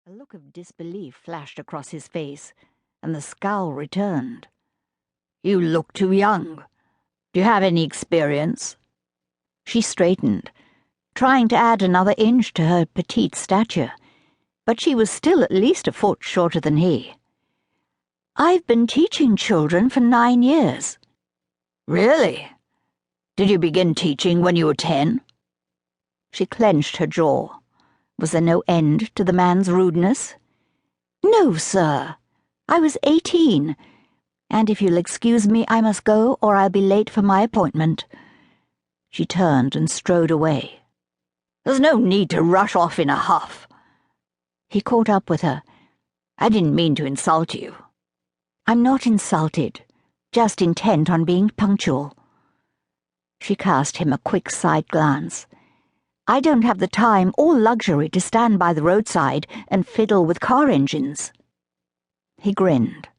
A look of disbelief flashed across his face, and the scowl returned. "You look too young. Do you have any experience?" She straightened, trying to add another inch to her petite stature, but she was still at least a foot shorter than he. "I've been teaching children for 9 years. "Really? Did you begin teaching when you were 10? She clenched her jaw. Was there no end to the man's rudeness? "No, sir. I was 18, and if you'll excuse me, I must go or I'll be late for my appointment." She turned and strode away. "There's no need to rush off in a huff." He caught up with her. "I didn't mean to insult you." "I'm not insulted, just intent on being punctual." She cast him a quick side glance. "I don't have the time or luxury to stand by the roadside and fiddle with car engines." He grinned,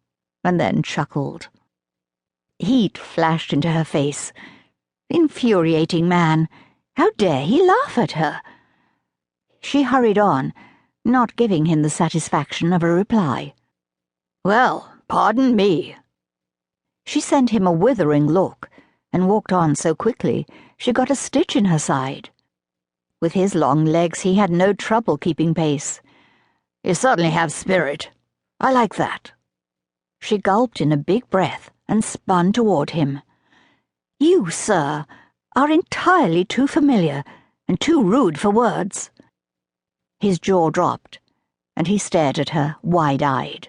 and then chuckled. Heat flashed into her face. Infuriating man! How dare he laugh at her? She hurried on, not giving him the satisfaction of a reply. "Well, pardon me." She sent him a withering look, and walked on so quickly she got a stitch in her side. With his long legs he had no trouble keeping pace. "You certainly have spirit. I like that." She gulped in a big breath and spun toward him. "You, sir, are entirely too familiar and too rude for words." His jaw dropped, and he stared at her wide-eyed.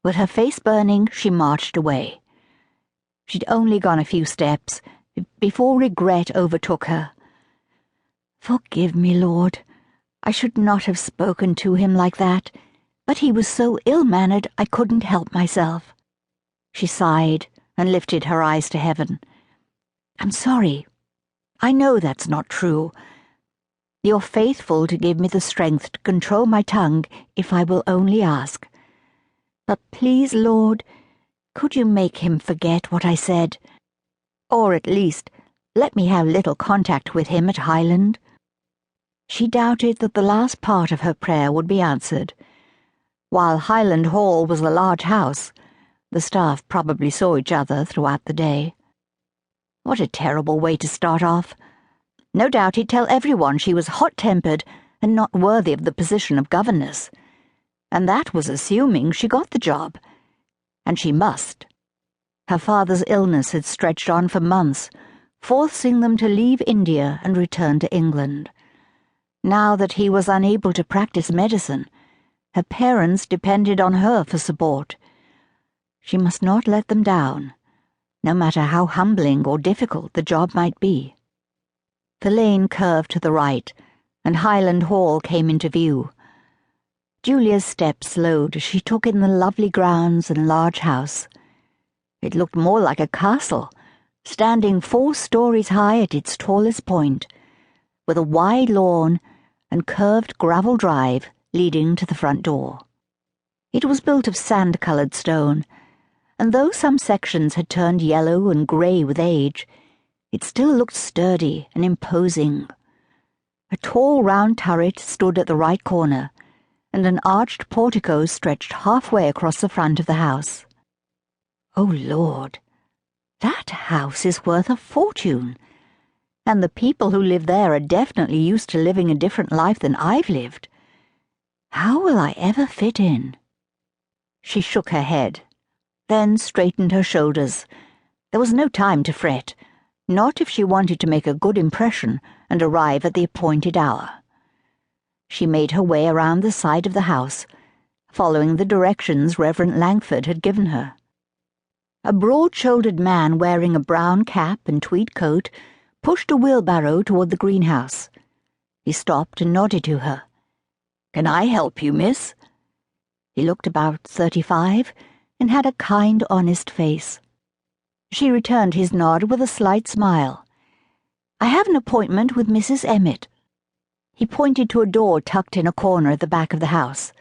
With her face burning, she marched away. She'd only gone a few steps before regret overtook her. "Forgive me, Lord. I should not have spoken to him like that, but he was so ill-mannered I couldn't help myself." She sighed and lifted her eyes to heaven. "I'm sorry. I know that's not true. You're faithful to give me the strength to control my tongue if I will only ask. But please, Lord, could you make him forget what I said? Or at least let me have little contact with him at Highland?" She doubted that the last part of her prayer would be answered. While Highland Hall was a large house, the staff probably saw each other throughout the day. What a terrible way to start off. No doubt he'd tell everyone she was hot-tempered and not worthy of the position of governess. And that was assuming she got the job. And she must. Her father's illness had stretched on for months, forcing them to leave India and return to England. Now that he was unable to practice medicine, her parents depended on her for support. She must not let them down, no matter how humbling or difficult the job might be. The lane curved to the right, and Highland Hall came into view. Julia's steps slowed as she took in the lovely grounds and large house. It looked more like a castle, standing 4 stories high at its tallest point, with a wide lawn and curved gravel drive leading to the front door. It was built of sand-colored stone, and though some sections had turned yellow and grey with age, it still looked sturdy and imposing. A tall round turret stood at the right corner, and an arched portico stretched halfway across the front of the house. Oh, Lord, that house is worth a fortune, and the people who live there are definitely used to living a different life than I've lived. How will I ever fit in? She shook her head, then straightened her shoulders. There was no time to fret, not if she wanted to make a good impression and arrive at the appointed hour. She made her way around the side of the house, following the directions Reverend Langford had given her. A broad-shouldered man wearing a brown cap and tweed coat pushed a wheelbarrow toward the greenhouse. He stopped and nodded to her. "Can I help you, miss?" He looked about 35 and had a kind, honest face. She returned his nod with a slight smile. "I have an appointment with Mrs. Emmett." He pointed to a door tucked in a corner at the back of the house.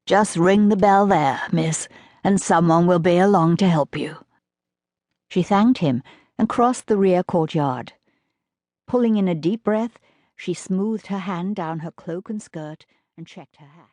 "Just ring the bell there, miss, and someone will be along to help you." She thanked him and crossed the rear courtyard. Pulling in a deep breath, she smoothed her hand down her cloak and skirt and checked her hat.